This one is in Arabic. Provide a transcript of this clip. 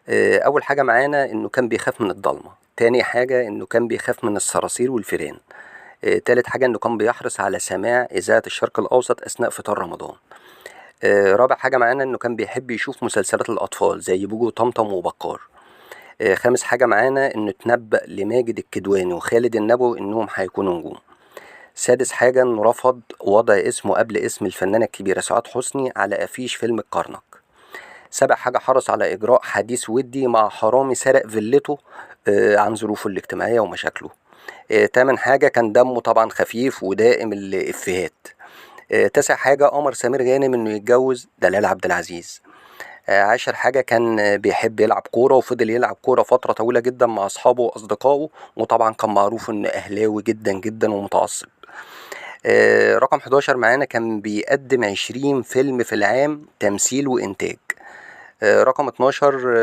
أول حاجة معانا إنه كان بيخاف من الضلمة، تاني حاجة إنه كان بيخاف من الصراصير والفيران، تالت حاجة إنه كان بيحرص على سماع إذاعة الشرق الأوسط أثناء فطار رمضان. رابع حاجة معانا إنه كان بيحب يشوف مسلسلات الأطفال زي بوجو وطمطم وبكار. خامس حاجة معانا إنه اتنبأ لماجد الكدواني وخالد النبوي إنهم هيكونوا نجوم. سادس حاجة إنه رفض وضع اسمه قبل اسم الفنانة الكبيرة سعاد حسني على أفيش فيلم الكرنك. سابع حاجة حرص على إجراء حديث ودي مع حرامي سرق فيلته عن ظروفه الاجتماعية ومشاكله. تامن حاجة كان دمه طبعا خفيف ودائم الإفيهات. تاسع حاجة أمر سمير غانم إنه يتجوز دلال عبد العزيز. عاشر حاجة كان بيحب يلعب كورة وفضل يلعب كورة فترة طويلة جدا مع أصحابه وأصدقائه، وطبعا كان معروف إنه أهلاوي جدا جدا ومتعصب. رقم 11 معانا كان بيقدم 20 فيلم في العام تمثيل وإنتاج. رقم 12